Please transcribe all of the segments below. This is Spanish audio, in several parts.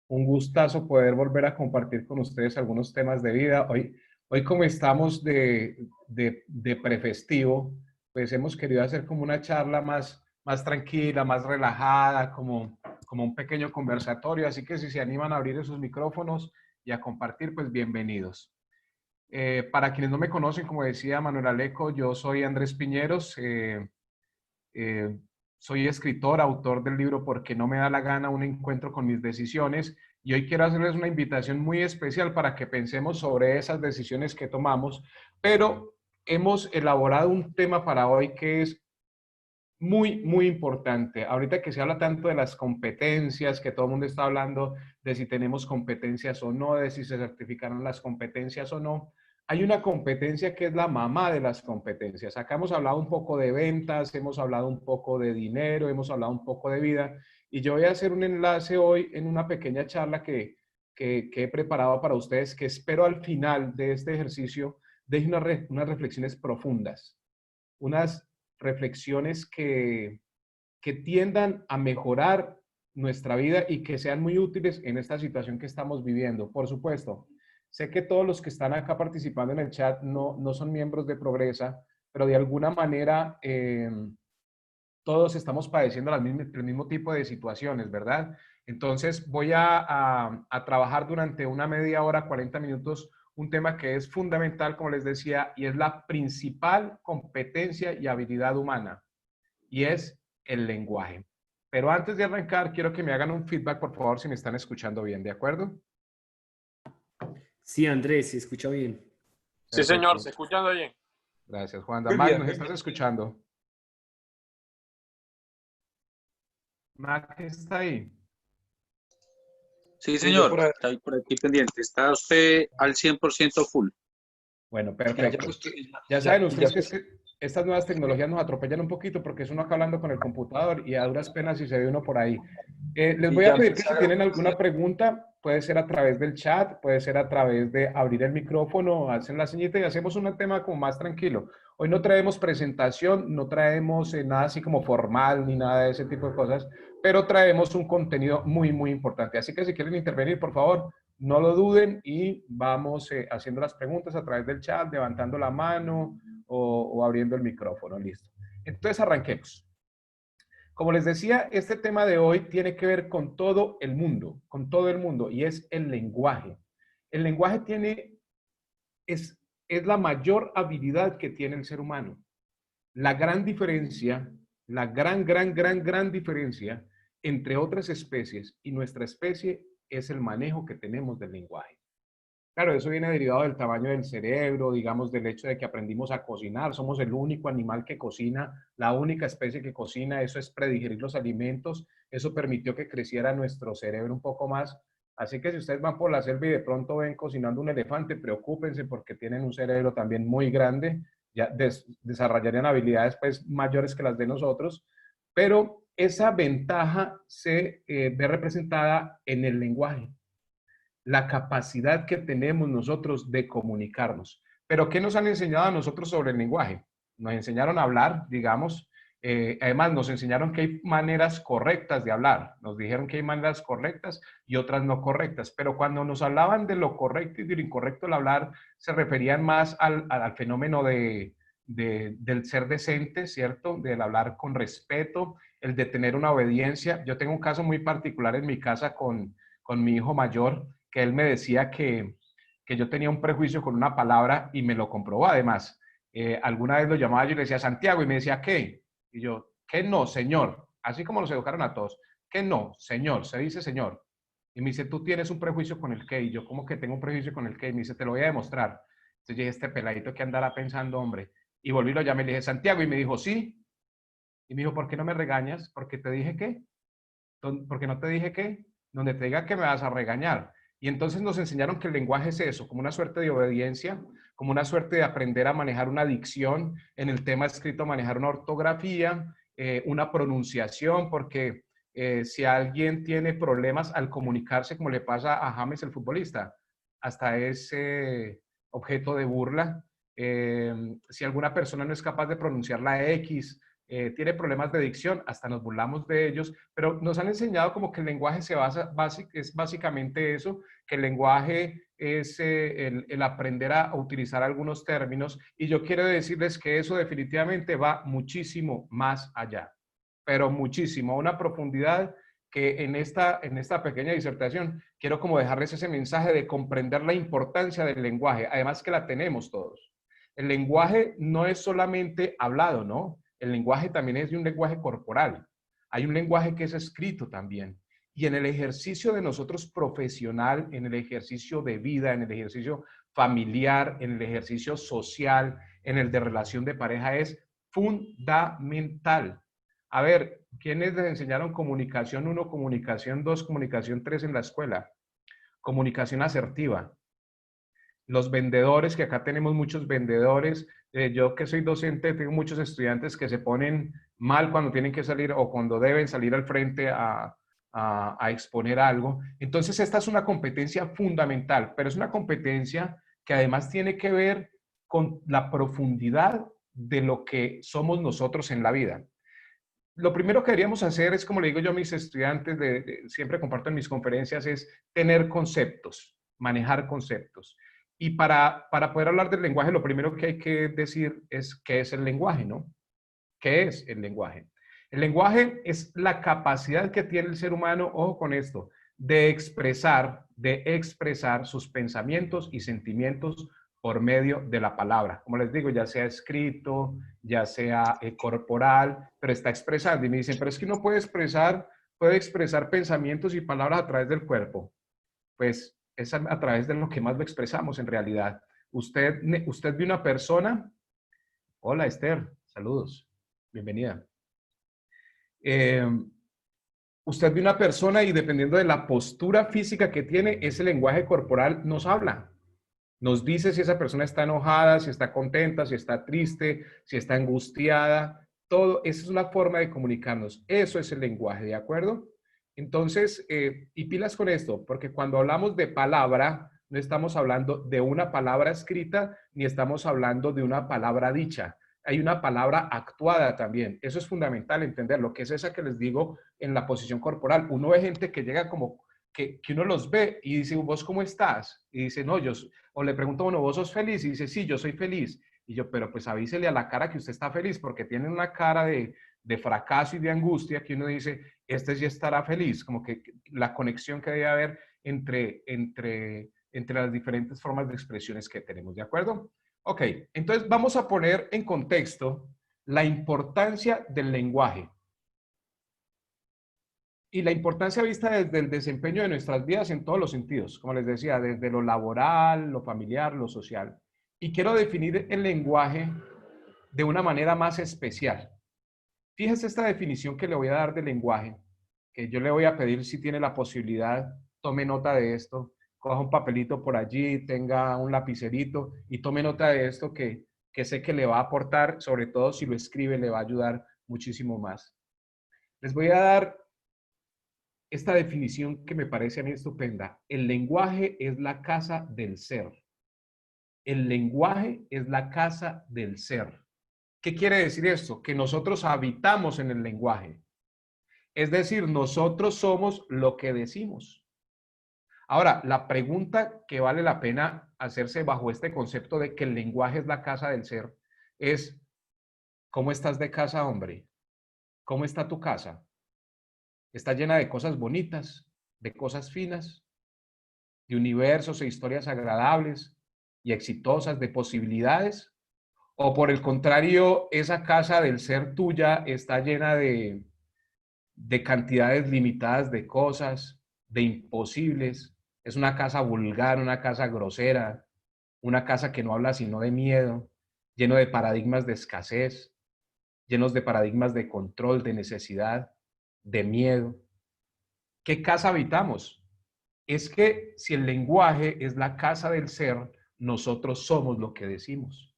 Un gustazo poder volver a compartir con ustedes algunos temas de vida. Hoy como estamos de prefestivo, pues hemos querido hacer como una charla más tranquila, más relajada, como un pequeño conversatorio. Así que si se animan a abrir esos micrófonos y a compartir, pues bienvenidos. Para quienes no me conocen, como decía Manuel Aleco, yo soy Andrés Piñeros. Eh, Soy escritor, autor del libro Porque no me da la gana, un encuentro con mis decisiones, y hoy quiero hacerles una invitación muy especial para que pensemos sobre esas decisiones que tomamos, pero hemos elaborado un tema para hoy que es muy importante. Ahorita que se habla tanto de las competencias, que todo el mundo está hablando de si tenemos competencias o no, de si se certificaron las competencias o no, hay una competencia que es la mamá de las competencias. Acá hemos hablado un poco de ventas, hemos hablado un poco de dinero, hemos hablado un poco de vida, y yo voy a hacer un enlace hoy en una pequeña charla que he preparado para ustedes, que espero al final de este ejercicio deje unas reflexiones profundas, unas reflexiones que tiendan a mejorar nuestra vida y que sean muy útiles en esta situación que estamos viviendo. Por supuesto, sé que todos los que están acá participando en el chat no son miembros de Progresa, pero de alguna manera todos estamos padeciendo el mismo tipo de situaciones, ¿verdad? Entonces voy a trabajar durante una media hora, 40 minutos, un tema que es fundamental, como les decía, y es la principal competencia y habilidad humana, y es el lenguaje. Pero antes de arrancar, quiero que me hagan un feedback, por favor, si me están escuchando bien, ¿de acuerdo? Sí, Andrés, se escucha bien. Sí, señor, Perfecto. se escuchando bien. Gracias, Juan. Muy Mac, bien, ¿nos muy estás bien. escuchando? Mac está ahí. Sí, Sí, yo señor, por ahí. está ahí por aquí pendiente. Está usted al 100% full. Bueno, Ya, ya, perfecto. pues, Ya ya, saben ya, ustedes que, es que estas nuevas tecnologías nos atropellan un poquito porque es uno acá hablando con el computador y a duras penas si se ve uno por ahí. Les Y voy ya a pedir que si empezaron. tienen alguna pregunta, puede ser a través del chat, puede ser a través de abrir el micrófono, hacen la señita y hacemos un tema como más tranquilo. Hoy no traemos presentación, no traemos nada así como formal ni nada de ese tipo de cosas, pero traemos un contenido muy importante. Así que si quieren intervenir, por favor, no lo duden y vamos haciendo las preguntas a través del chat, levantando la mano o abriendo el micrófono. Listo. Entonces arranquemos. Como les decía, este tema de hoy tiene que ver con todo el mundo, y es el lenguaje. El lenguaje es la mayor habilidad que tiene el ser humano. La gran diferencia, la gran diferencia entre otras especies y nuestra especie es el manejo que tenemos del lenguaje. Claro, eso viene derivado del tamaño del cerebro, digamos, del hecho de que aprendimos a cocinar. Somos el único animal que cocina, la única especie que cocina. Eso es predigerir los alimentos. Eso permitió que creciera nuestro cerebro un poco más. Así que si ustedes van por la selva y de pronto ven cocinando un elefante, preocúpense porque tienen un cerebro también muy grande. Ya desarrollarían habilidades pues mayores que las de nosotros. Pero esa ventaja se ve representada en el lenguaje, la capacidad que tenemos nosotros de comunicarnos. Pero ¿qué nos han enseñado a nosotros sobre el lenguaje? Nos enseñaron a hablar, digamos. Además, nos enseñaron que hay maneras correctas de hablar. Nos dijeron que hay maneras correctas y otras no correctas. Pero cuando nos hablaban de lo correcto y de lo incorrecto al hablar, se referían más al fenómeno del ser decente, ¿cierto? Del hablar con respeto, el de tener una obediencia. Yo tengo un caso muy particular en mi casa con mi hijo mayor, que él me decía que yo tenía un prejuicio con una palabra y me lo comprobó además. Alguna vez lo llamaba yo y le decía Santiago y me decía, ¿qué? Y yo, ¿qué no, señor? Así como nos educaron a todos. ¿Qué no, señor? Se dice señor. Y me dice, tú tienes un prejuicio con el qué. Y yo, ¿cómo que tengo un prejuicio con el qué? Y me dice, te lo voy a demostrar. Entonces yo dije, este peladito que andará pensando, hombre. Y volví y lo llamé y le dije, Santiago. Y me dijo, sí. Y me dijo, ¿por qué no me regañas? ¿Porque te dije qué? Porque no te dije qué, donde te diga que me vas a regañar. Y entonces nos enseñaron que el lenguaje es eso, como una suerte de obediencia, como una suerte de aprender a manejar una dicción, en el tema escrito manejar una ortografía, una pronunciación, porque si alguien tiene problemas al comunicarse, como le pasa a James el futbolista, hasta ese objeto de burla. Si alguna persona no es capaz de pronunciar la X, tiene problemas de dicción, hasta nos burlamos de ellos, pero nos han enseñado como que el lenguaje es básicamente eso, que el lenguaje es el aprender a utilizar algunos términos, y yo quiero decirles que eso definitivamente va muchísimo más allá, pero muchísimo, a una profundidad que en esta pequeña disertación quiero como dejarles ese mensaje de comprender la importancia del lenguaje, además que la tenemos todos. El lenguaje no es solamente hablado, ¿no? El lenguaje también es de un lenguaje corporal. Hay un lenguaje que es escrito también. Y en el ejercicio de nosotros profesional, en el ejercicio de vida, en el ejercicio familiar, en el ejercicio social, en el de relación de pareja, es fundamental. A ver, ¿quiénes les enseñaron comunicación 1, comunicación 2, comunicación 3 en la escuela? Comunicación asertiva. Los vendedores, que acá tenemos muchos vendedores, yo que soy docente, tengo muchos estudiantes que se ponen mal cuando tienen que salir o cuando deben salir al frente a exponer algo. Entonces, esta es una competencia fundamental, pero es una competencia que además tiene que ver con la profundidad de lo que somos nosotros en la vida. Lo primero que deberíamos hacer es, como le digo yo a mis estudiantes, siempre comparto en mis conferencias, es tener conceptos, manejar conceptos. Y para poder hablar del lenguaje, lo primero que hay que decir es qué es el lenguaje, ¿no? ¿Qué es el lenguaje? El lenguaje es la capacidad que tiene el ser humano, ojo con esto, de expresar sus pensamientos y sentimientos por medio de la palabra. Como les digo, ya sea escrito, ya sea corporal, pero está expresando. Y me dicen, pero es que uno puede expresar pensamientos y palabras a través del cuerpo. Pues es a través de lo que más lo expresamos en realidad. Usted ve una persona. Hola Esther, saludos, bienvenida. Usted ve una persona y dependiendo de la postura física que tiene, ese lenguaje corporal nos habla. Nos dice si esa persona está enojada, si está contenta, si está triste, si está angustiada. Todo, esa es una forma de comunicarnos. Eso es el lenguaje, ¿de acuerdo? Entonces, y pilas con esto, porque cuando hablamos de palabra, no estamos hablando de una palabra escrita, ni estamos hablando de una palabra dicha. Hay una palabra actuada también. Eso es fundamental entender, lo que es esa que les digo en la posición corporal. Uno ve gente que llega como, que uno los ve y dice, ¿vos cómo estás? Y dice, no, o le pregunto, bueno, ¿vos sos feliz? Y dice, sí, yo soy feliz. Y yo, pero pues avísele a la cara que usted está feliz, porque tiene una cara de fracaso y de angustia que uno dice, este sí estará feliz, como que la conexión que debe haber entre las diferentes formas de expresiones que tenemos, ¿de acuerdo? Ok, entonces vamos a poner en contexto la importancia del lenguaje y la importancia vista desde el desempeño de nuestras vidas en todos los sentidos, como les decía, desde lo laboral, lo familiar, lo social. Y quiero definir el lenguaje de una manera más especial. Fíjese esta definición que le voy a dar de lenguaje, que yo le voy a pedir si tiene la posibilidad, tome nota de esto, coja un papelito por allí, tenga un lapicerito y tome nota de esto que sé que le va a aportar, sobre todo si lo escribe, le va a ayudar muchísimo más. Les voy a dar esta definición que me parece a mí estupenda. El lenguaje es la casa del ser. El lenguaje es la casa del ser. ¿Qué quiere decir esto? Que nosotros habitamos en el lenguaje. Es decir, nosotros somos lo que decimos. Ahora, la pregunta que vale la pena hacerse bajo este concepto de que el lenguaje es la casa del ser es, ¿cómo estás de casa, hombre? ¿Cómo está tu casa? ¿Está llena de cosas bonitas, de cosas finas, de universos e historias agradables y exitosas, de posibilidades? ¿O por el contrario, esa casa del ser tuya está llena de cantidades limitadas de cosas, de imposibles? Es una casa vulgar, una casa grosera, una casa que no habla sino de miedo, lleno de paradigmas de escasez, llenos de paradigmas de control, de necesidad, de miedo. ¿Qué casa habitamos? Es que si el lenguaje es la casa del ser, nosotros somos lo que decimos.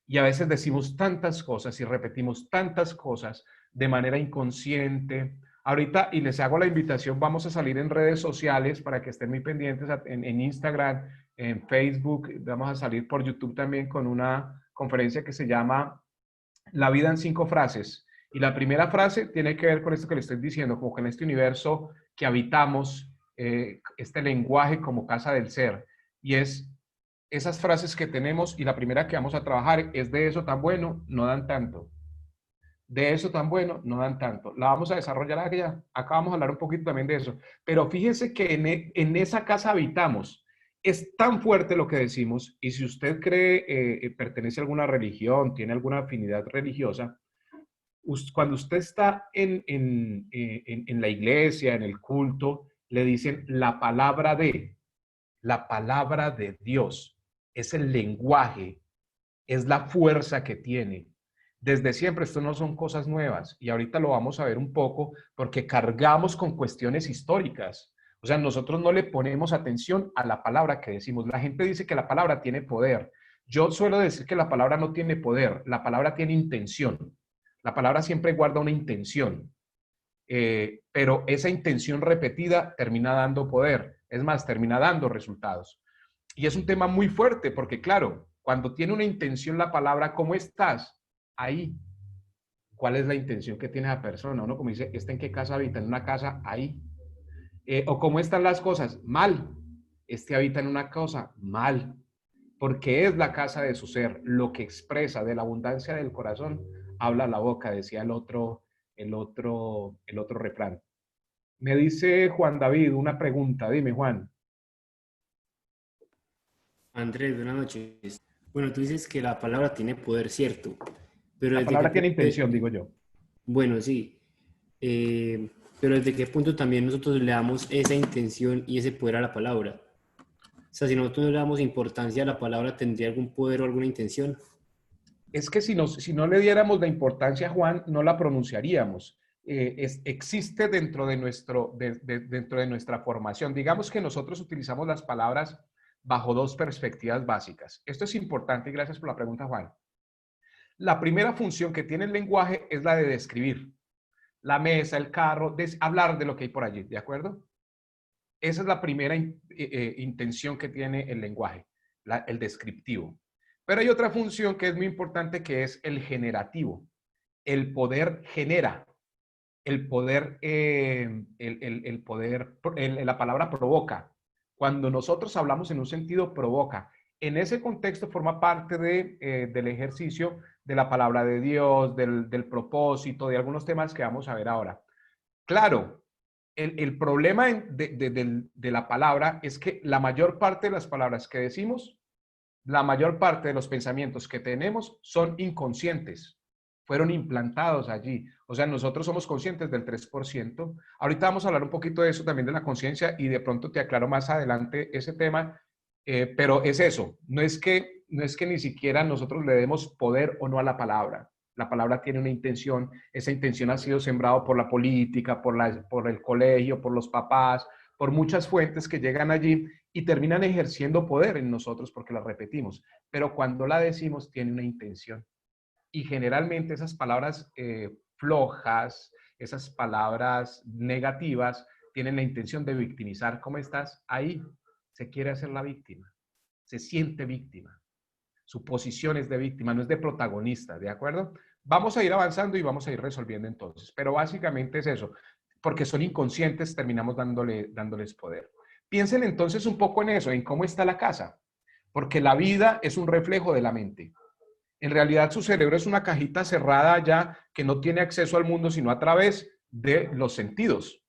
Y a veces decimos tantas cosas y repetimos tantas cosas de manera inconsciente. Ahorita, y les hago la invitación, vamos a salir en redes sociales para que estén muy pendientes en Instagram, en Facebook. Vamos a salir por YouTube también con una conferencia que se llama la vida en 5 frases. Y la primera frase tiene que ver con esto que le estoy diciendo, como que en este universo que habitamos, este lenguaje como casa del ser. Y es esas frases que tenemos, y la primera que vamos a trabajar es: de eso tan bueno, no dan tanto. De eso tan bueno, no dan tanto. La vamos a desarrollar allá. Acá vamos a hablar un poquito también de eso. Pero fíjese que en esa casa habitamos. Es tan fuerte lo que decimos, y si usted cree, pertenece a alguna religión, tiene alguna afinidad religiosa, cuando usted está en la iglesia, en el culto, le dicen la palabra de Dios. Es el lenguaje, es la fuerza que tiene. Desde siempre, esto no son cosas nuevas, y ahorita lo vamos a ver un poco porque cargamos con cuestiones históricas. O sea, nosotros no le ponemos atención a la palabra que decimos. La gente dice que la palabra tiene poder. Yo suelo decir que la palabra no tiene poder, la palabra tiene intención. La palabra siempre guarda una intención, pero esa intención repetida termina dando poder. Es más, termina dando resultados. Y es un tema muy fuerte porque, claro, cuando tiene una intención la palabra, ¿cómo estás? Ahí. ¿Cuál es la intención que tiene esa persona? Uno como dice, ¿está en qué casa habita? En una casa, ahí. O ¿cómo están las cosas? Mal. Este habita en una cosa, mal. Porque es la casa de su ser. Lo que expresa de la abundancia del corazón, habla la boca, decía el otro refrán. Me dice Juan David una pregunta. Dime, Juan. Andrés, buenas noches. Bueno, tú dices que la palabra tiene poder, cierto, pero La ¿desde qué palabra tiene punto? intención, digo yo. Bueno, sí, eh, pero ¿desde qué punto también nosotros le damos esa intención y ese poder a la palabra? O sea, si nosotros no le damos importancia a la palabra, ¿tendría algún poder o alguna intención? Es que si no le diéramos la importancia a Juan, no la pronunciaríamos. Existe dentro de nuestra formación. Digamos que nosotros utilizamos las palabras bajo 2 perspectivas básicas. Esto es importante y gracias por la pregunta, Juan. La primera función que tiene el lenguaje es la de describir. La mesa, el carro, hablar de lo que hay por allí, ¿de acuerdo? Esa es la primera intención que tiene el lenguaje, el descriptivo. Pero hay otra función que es muy importante, que es el generativo. El poder genera, el poder, la palabra provoca. Cuando nosotros hablamos en un sentido, provoca. En ese contexto forma parte del ejercicio de la palabra de Dios, del propósito, de algunos temas que vamos a ver ahora. Claro, el problema de la palabra es que la mayor parte de las palabras que decimos, la mayor parte de los pensamientos que tenemos son inconscientes, fueron implantados allí. O sea, nosotros somos conscientes del 3%. Ahorita vamos a hablar un poquito de eso también, de la conciencia, y de pronto te aclaro más adelante ese tema, pero es eso, no es que ni siquiera nosotros le demos poder o no a la palabra. La palabra tiene una intención, esa intención ha sido sembrado por la política, por el colegio, por los papás, por muchas fuentes que llegan allí y terminan ejerciendo poder en nosotros porque la repetimos. Pero cuando la decimos tiene una intención. Y generalmente esas palabras flojas, esas palabras negativas, tienen la intención de victimizar. ¿Cómo estás? Ahí se quiere hacer la víctima, se siente víctima. Su posición es de víctima, no es de protagonista, ¿de acuerdo? Vamos a ir avanzando y vamos a ir resolviendo entonces, pero básicamente es eso, porque son inconscientes, terminamos dándoles poder. Piensen entonces un poco en eso, en cómo está la casa, porque la vida es un reflejo de la mente. En realidad su cerebro es una cajita cerrada ya que no tiene acceso al mundo sino a través de los sentidos.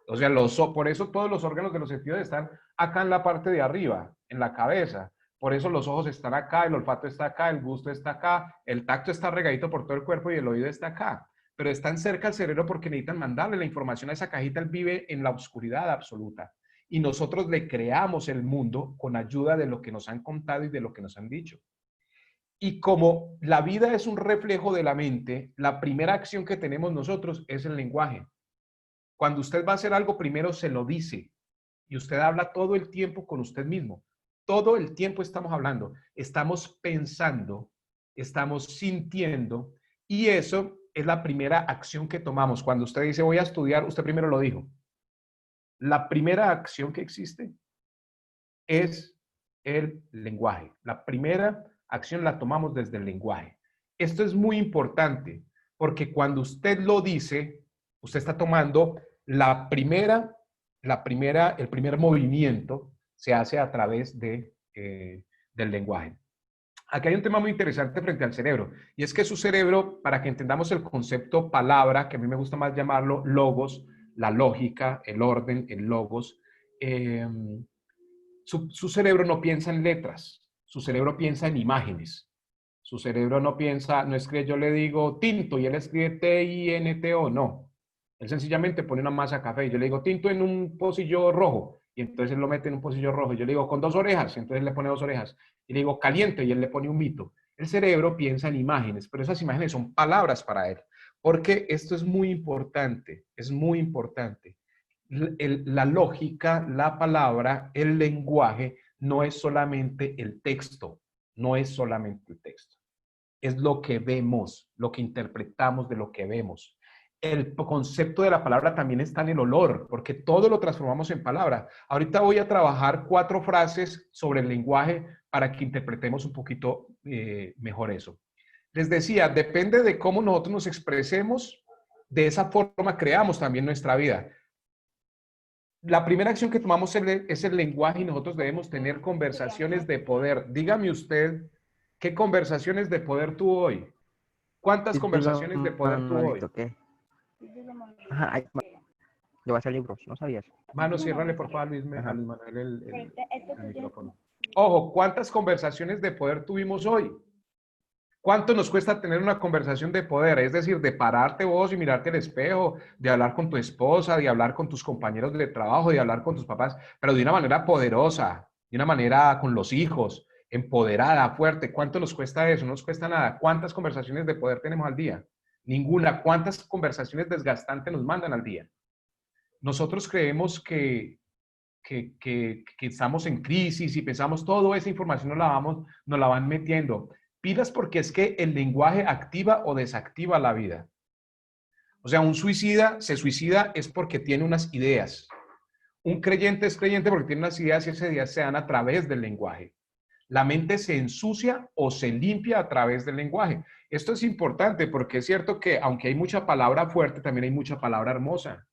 O sea, por eso todos los órganos de los sentidos están acá en la parte de arriba, en la cabeza. Por eso los ojos están acá, el olfato está acá, el gusto está acá, el tacto está regadito por todo el cuerpo y el oído está acá. Pero están cerca al cerebro porque necesitan mandarle la información a esa cajita. Él vive en la oscuridad absoluta. Y nosotros le creamos el mundo con ayuda de lo que nos han contado y de lo que nos han dicho. Y como la vida es un reflejo de la mente, la primera acción que tenemos nosotros es el lenguaje. Cuando usted va a hacer algo, primero se lo dice. Y usted habla todo el tiempo con usted mismo. Todo el tiempo estamos hablando. Estamos pensando, estamos sintiendo. Y eso es la primera acción que tomamos. Cuando usted dice voy a estudiar, usted primero lo dijo. La primera acción que existe es el lenguaje. La primera acción la tomamos desde el lenguaje. Esto es muy importante porque cuando usted lo dice, usted está tomando el primer movimiento se hace a través del lenguaje. Aquí hay un tema muy interesante frente al cerebro, y es que su cerebro, para que entendamos el concepto palabra, que a mí me gusta más llamarlo logos, la lógica, el orden, el logos, eh, su cerebro no piensa en letras, su cerebro piensa en imágenes. Su cerebro no piensa, no es que yo le digo tinto y él escribe T-I-N-T-O, no. Él sencillamente pone una masa de café y yo le digo tinto en un pocillo rojo y entonces él lo mete en un pocillo rojo. Y yo le digo con 2 orejas, y entonces él le pone 2 orejas. Y le digo caliente y él le pone un mito. El cerebro piensa en imágenes, pero esas imágenes son palabras para él. Porque esto es muy importante, es muy importante. La lógica, la palabra, el lenguaje no es solamente el texto, no es solamente el texto. Es lo que vemos, lo que interpretamos de lo que vemos. El concepto de la palabra también está en el olor, porque todo lo transformamos en palabra. Ahorita voy a trabajar 4 frases sobre el lenguaje para que interpretemos un poquito mejor eso. Les decía, depende de cómo nosotros nos expresemos, de esa forma creamos también nuestra vida. La primera acción que tomamos es el lenguaje y nosotros debemos tener conversaciones de poder. Dígame usted, ¿qué conversaciones de poder tuvo hoy? ¿Cuántas Título conversaciones de poder tuvo hoy? Manuelito, ¿qué? Ajá, yo voy a hacer libros, ¿no sabías? Mano, ciérrale por favor a Luis Ajá. Manuel el micrófono. Ojo, ¿cuántas conversaciones de poder tuvimos hoy? ¿Cuánto nos cuesta tener una conversación de poder? Es decir, de pararte vos y mirarte al espejo, de hablar con tu esposa, de hablar con tus compañeros de trabajo, de hablar con tus papás, pero de una manera poderosa, de una manera con los hijos, empoderada, fuerte. ¿Cuánto nos cuesta eso? No nos cuesta nada. ¿Cuántas conversaciones de poder tenemos al día? Ninguna. ¿Cuántas conversaciones desgastantes nos mandan al día? Nosotros creemos que estamos en crisis y pensamos toda esa información nos la van metiendo. Pilas porque es que el lenguaje activa o desactiva la vida. O sea, un suicida se suicida es porque tiene unas ideas. Un creyente es creyente porque tiene unas ideas y esas ideas se dan a través del lenguaje. La mente se ensucia o se limpia a través del lenguaje. Esto es importante porque es cierto que aunque hay mucha palabra fuerte, también hay mucha palabra hermosa.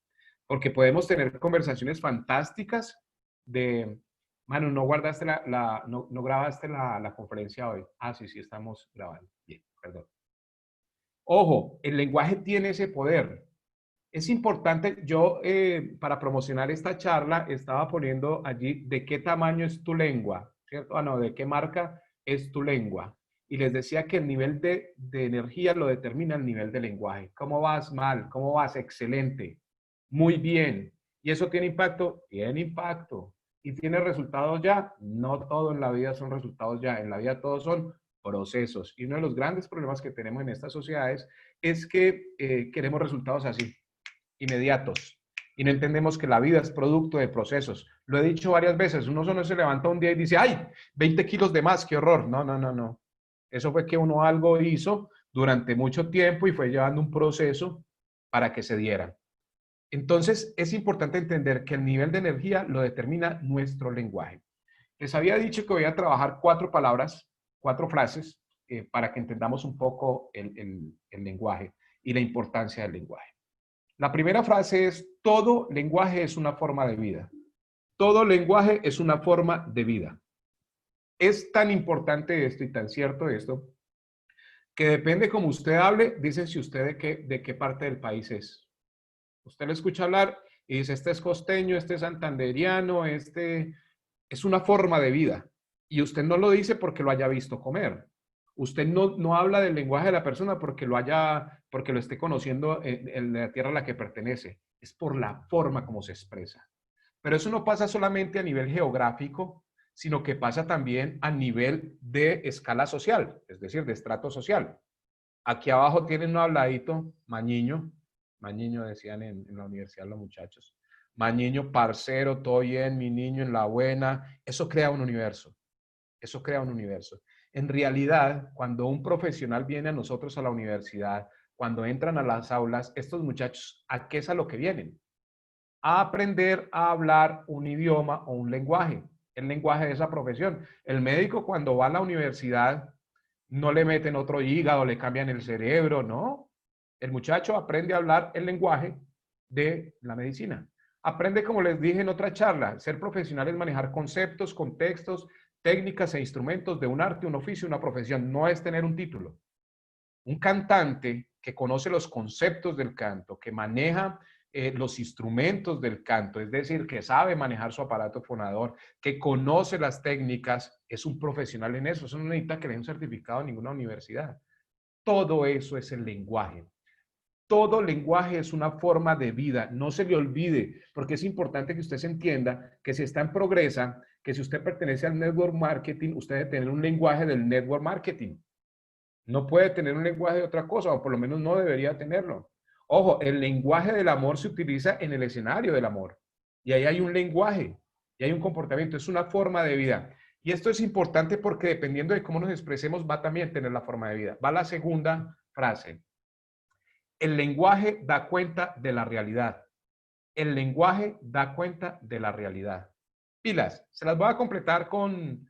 Porque podemos tener conversaciones fantásticas de, Manu, no guardaste no grabaste la conferencia hoy. Ah, sí, sí, estamos grabando. Bien, perdón. Ojo, el lenguaje tiene ese poder. Es importante, yo para promocionar esta charla estaba poniendo allí de qué tamaño es tu lengua, ¿cierto? Ah, no, de qué marca es tu lengua. Y les decía que el nivel de energía lo determina el nivel de lenguaje. ¿Cómo vas? Mal. ¿Cómo vas? Excelente. Muy bien. ¿Y eso tiene impacto? Tiene impacto. ¿Y tiene resultados ya? No todo en la vida son resultados ya. En la vida todos son procesos. Y uno de los grandes problemas que tenemos en estas sociedades es que queremos resultados así, inmediatos. Y no entendemos que la vida es producto de procesos. Lo he dicho varias veces. Uno solo se levanta un día y dice, ¡ay! 20 kilos de más, qué horror. No, no, no, no. Eso fue que uno algo hizo durante mucho tiempo y fue llevando un proceso para que se diera. Entonces, es importante entender que el nivel de energía lo determina nuestro lenguaje. Les había dicho que voy a trabajar 4 palabras, 4 frases, para que entendamos un poco el lenguaje y la importancia del lenguaje. La primera frase es, todo lenguaje es una forma de vida. Todo lenguaje es una forma de vida. Es tan importante esto y tan cierto esto, que depende como usted hable, dicen si usted de qué parte del país es. Usted le escucha hablar y dice, este es costeño, este es santanderiano, este es una forma de vida. Y usted no lo dice porque lo haya visto comer. Usted no habla del lenguaje de la persona porque porque lo esté conociendo en la tierra a la que pertenece. Es por la forma como se expresa. Pero eso no pasa solamente a nivel geográfico, sino que pasa también a nivel de escala social, es decir, de estrato social. Aquí abajo tienen un habladito, mañiño decían en la universidad los muchachos. Mañiño, parcero, todo bien, mi niño en la buena. Eso crea un universo. Eso crea un universo. En realidad, cuando un profesional viene a nosotros a la universidad, cuando entran a las aulas, estos muchachos, ¿a qué es a lo que vienen? A aprender a hablar un idioma o un lenguaje. El lenguaje de esa profesión. El médico cuando va a la universidad no le meten otro hígado, le cambian el cerebro, no. El muchacho aprende a hablar el lenguaje de la medicina. Aprende, como les dije en otra charla, ser profesional es manejar conceptos, contextos, técnicas e instrumentos de un arte, un oficio, una profesión. No es tener un título. Un cantante que conoce los conceptos del canto, que maneja los instrumentos del canto, es decir, que sabe manejar su aparato fonador, que conoce las técnicas, es un profesional en eso. Eso no necesita que le den un certificado en ninguna universidad. Todo eso es el lenguaje. Todo lenguaje es una forma de vida. No se le olvide, porque es importante que usted se entienda que si está en Progresa, que si usted pertenece al network marketing, usted debe tener un lenguaje del network marketing. No puede tener un lenguaje de otra cosa, o por lo menos no debería tenerlo. Ojo, el lenguaje del amor se utiliza en el escenario del amor. Y ahí hay un lenguaje, y hay un comportamiento, es una forma de vida. Y esto es importante porque dependiendo de cómo nos expresemos, va también a tener la forma de vida. Va la segunda frase. El lenguaje da cuenta de la realidad. El lenguaje da cuenta de la realidad. Pilas, se las voy a completar con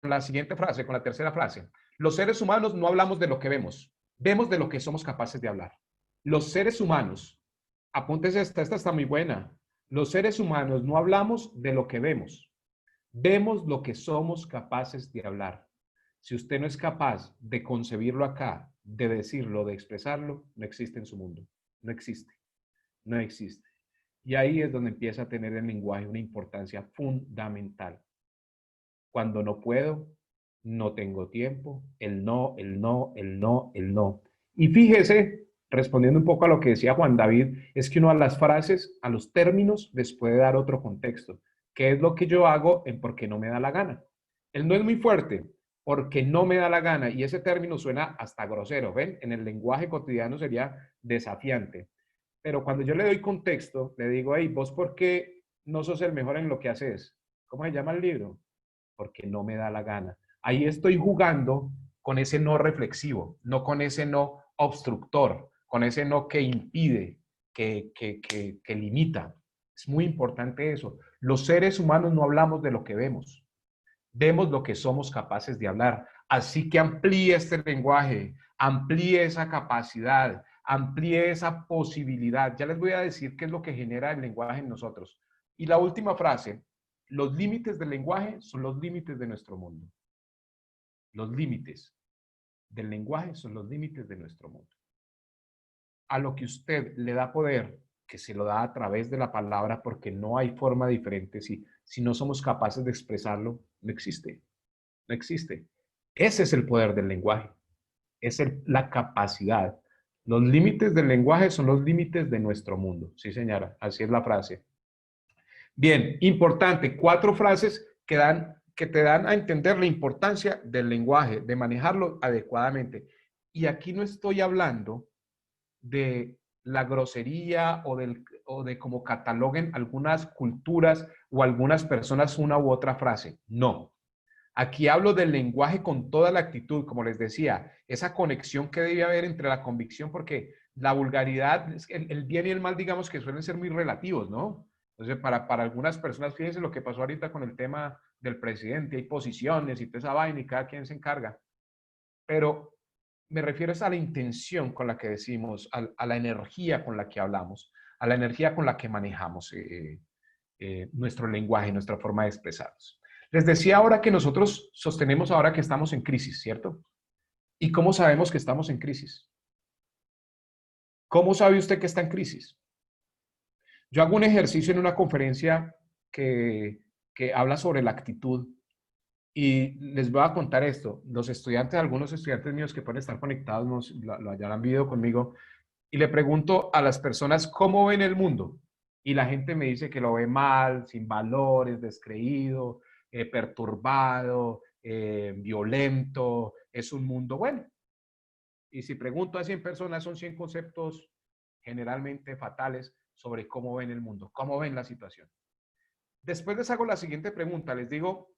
la siguiente frase, con la tercera frase. Los seres humanos no hablamos de lo que vemos, vemos de lo que somos capaces de hablar. Los seres humanos, apúntese esta está muy buena. Los seres humanos no hablamos de lo que vemos, vemos lo que somos capaces de hablar. Si usted no es capaz de concebirlo acá, de decirlo, de expresarlo, no existe en su mundo. No existe. No existe. Y ahí es donde empieza a tener el lenguaje una importancia fundamental. Cuando no puedo, no tengo tiempo, el no, el no, el no, el no. Y fíjese, respondiendo un poco a lo que decía Juan David, es que uno a las frases, a los términos, les puede dar otro contexto. ¿Qué es lo que yo hago en porque no me da la gana? El no es muy fuerte, porque no me da la gana, y ese término suena hasta grosero, ¿ven? En el lenguaje cotidiano sería desafiante. Pero cuando yo le doy contexto, le digo, hey, ¿vos por qué no sos el mejor en lo que haces? ¿Cómo se llama el libro? Porque no me da la gana. Ahí estoy jugando con ese no reflexivo, no con ese no obstructor, con ese no que impide, que limita. Es muy importante eso. Los seres humanos no hablamos de lo que vemos, vemos lo que somos capaces de hablar. Así que amplíe este lenguaje, amplíe esa capacidad, amplíe esa posibilidad. Ya les voy a decir qué es lo que genera el lenguaje en nosotros. Y la última frase, los límites del lenguaje son los límites de nuestro mundo. Los límites del lenguaje son los límites de nuestro mundo. A lo que usted le da poder, que se lo da a través de la palabra, porque no hay forma diferente. Si no somos capaces de expresarlo, no existe. No existe. Ese es el poder del lenguaje. Es la capacidad. Los límites del lenguaje son los límites de nuestro mundo. Sí, señora, así es la frase. Bien, importante, 4 frases que te dan a entender la importancia del lenguaje, de manejarlo adecuadamente. Y aquí no estoy hablando de la grosería o de cómo cataloguen algunas culturas o algunas personas una u otra frase. No. Aquí hablo del lenguaje con toda la actitud, como les decía, esa conexión que debe haber entre la convicción, porque la vulgaridad, el bien y el mal, digamos que suelen ser muy relativos, ¿no? Entonces, para algunas personas, fíjense lo que pasó ahorita con el tema del presidente, hay posiciones y toda esa vaina y cada quien se encarga. Pero me refiero a la intención con la que decimos, a la energía con la que hablamos, a la energía con la que manejamos nuestro lenguaje, nuestra forma de expresarnos. Les decía ahora que nosotros sostenemos ahora que estamos en crisis, ¿cierto? ¿Y cómo sabemos que estamos en crisis? ¿Cómo sabe usted que está en crisis? Yo hago un ejercicio en una conferencia que habla sobre la actitud y les voy a contar esto. Los estudiantes, algunos estudiantes míos que pueden estar conectados, lo hayan visto conmigo, y le pregunto a las personas cómo ven el mundo. Y la gente me dice que lo ve mal, sin valores, descreído, perturbado, violento. Es un mundo bueno. Y si pregunto a 100 personas, son 100 conceptos generalmente fatales sobre cómo ven el mundo, cómo ven la situación. Después les hago la siguiente pregunta. Les digo,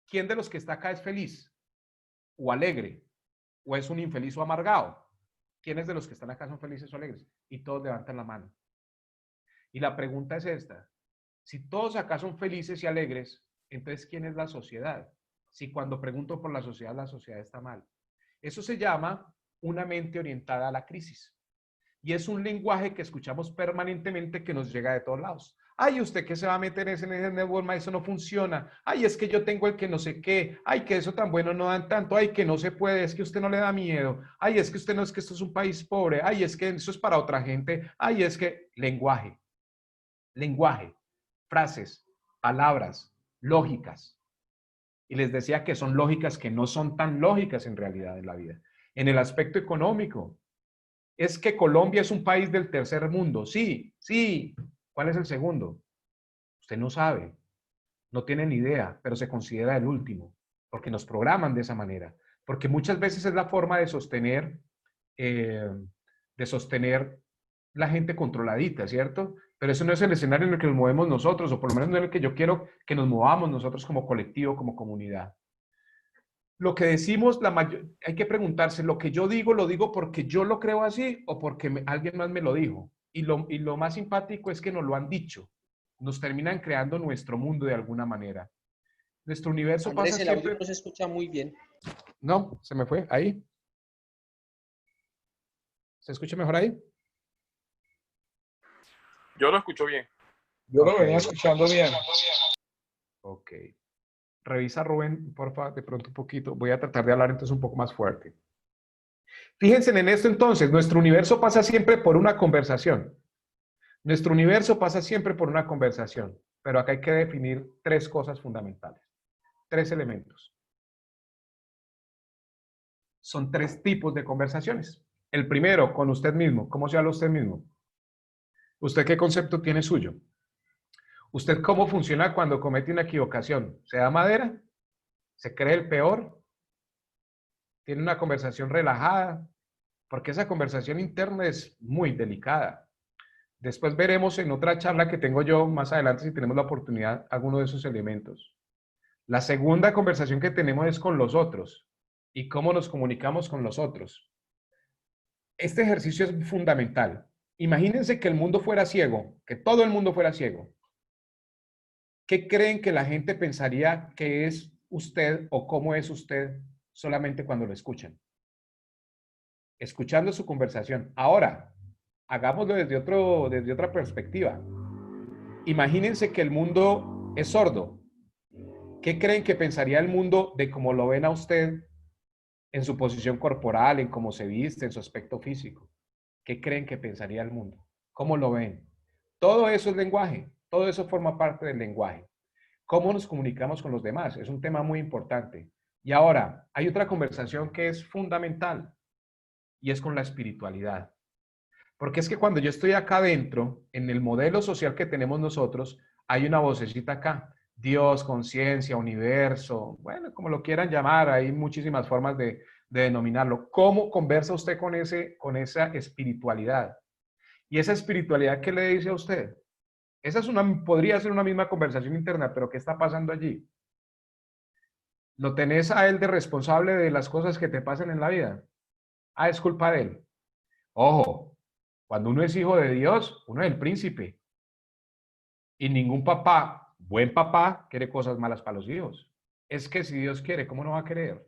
¿quién de los que está acá es feliz o alegre? ¿O es un infeliz o amargado? ¿Quiénes de los que están acá son felices o alegres? Y todos levantan la mano. Y la pregunta es esta. Si todos acá son felices y alegres, entonces, ¿quién es la sociedad? Si cuando pregunto por la sociedad está mal. Eso se llama una mente orientada a la crisis. Y es un lenguaje que escuchamos permanentemente que nos llega de todos lados. Ay, ¿usted qué se va a meter en ese network? Eso no funciona. Ay, es que yo tengo el que no sé qué. Ay, que eso tan bueno no dan tanto. Ay, que no se puede. Es que usted no le da miedo. Ay, es que usted no, es que esto es un país pobre. Ay, es que eso es para otra gente. Ay, es que lenguaje, frases, palabras, lógicas. Y les decía que son lógicas que no son tan lógicas en realidad en la vida. En el aspecto económico, es que Colombia es un país del tercer mundo. Sí, sí. ¿Cuál es el segundo? Usted no sabe, no tiene ni idea, pero se considera el último, porque nos programan de esa manera. Porque muchas veces es la forma eh, de sostener la gente controladita, ¿cierto? Pero eso no es el escenario en el que nos movemos nosotros, o por lo menos no es el que yo quiero que nos movamos nosotros como colectivo, como comunidad. Lo que decimos, hay que preguntarse, ¿lo que yo digo, lo digo porque yo lo creo así o porque alguien más me lo dijo? Y lo más simpático es que nos lo han dicho. Nos terminan creando nuestro mundo de alguna manera. Nuestro universo pasa Andrés, el audio siempre... no se escucha muy bien. No, se me fue. Ahí. ¿Se escucha mejor ahí? Yo lo escucho bien. Yo lo venía escuchando bien. Ok. Revisa, Rubén, porfa, de pronto un poquito. Voy a tratar de hablar entonces un poco más fuerte. Fíjense en esto entonces. Nuestro universo pasa siempre por una conversación. Nuestro universo pasa siempre por una conversación. Pero acá hay que definir tres cosas fundamentales. Tres elementos. Son tres tipos de conversaciones. El primero, con usted mismo. ¿Cómo se habla usted mismo? ¿Usted qué concepto tiene suyo? ¿Usted cómo funciona cuando comete una equivocación? ¿Se da madera? ¿Se cree el peor? ¿Tiene una conversación relajada? Porque esa conversación interna es muy delicada. Después veremos en otra charla que tengo yo más adelante, si tenemos la oportunidad, alguno de esos elementos. La segunda conversación que tenemos es con los otros y cómo nos comunicamos con los otros. Este ejercicio es fundamental. Imagínense que el mundo fuera ciego, que todo el mundo fuera ciego. ¿Qué creen que la gente pensaría que es usted o cómo es usted solamente cuando lo escuchan? Escuchando su conversación. Ahora, hagámoslo desde otra perspectiva. Imagínense que el mundo es sordo. ¿Qué creen que pensaría el mundo de cómo lo ven a usted en su posición corporal, en cómo se viste, en su aspecto físico? ¿Qué creen que pensaría el mundo? ¿Cómo lo ven? Todo eso es lenguaje. Todo eso forma parte del lenguaje. ¿Cómo nos comunicamos con los demás? Es un tema muy importante. Y ahora, hay otra conversación que es fundamental y es con la espiritualidad. Porque es que cuando yo estoy acá adentro, en el modelo social que tenemos nosotros, hay una vocecita acá. Dios, conciencia, universo, bueno, como lo quieran llamar, hay muchísimas formas de denominarlo. ¿Cómo conversa usted con esa espiritualidad? Y esa espiritualidad, ¿qué le dice a usted? Podría ser una misma conversación interna, pero ¿qué está pasando allí? ¿Lo tenés a él de responsable de las cosas que te pasan en la vida? Ah, es culpa de él. Ojo, cuando uno es hijo de Dios, uno es el príncipe. Y ningún papá, buen papá, quiere cosas malas para los hijos. Es que si Dios quiere, ¿cómo no va a querer?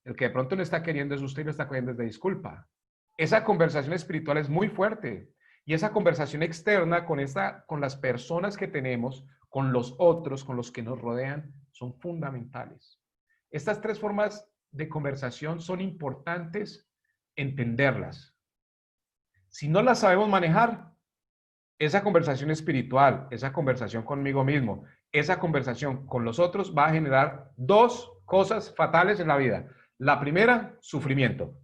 El que de pronto no está queriendo es usted y no está queriendo es de disculpa. Esa conversación espiritual es muy fuerte. Y esa conversación externa con las personas que tenemos, con los otros, con los que nos rodean, son fundamentales. Estas tres formas de conversación son importantes entenderlas. Si no las sabemos manejar, esa conversación espiritual, esa conversación conmigo mismo, esa conversación con los otros va a generar dos cosas fatales en la vida. La primera, sufrimiento.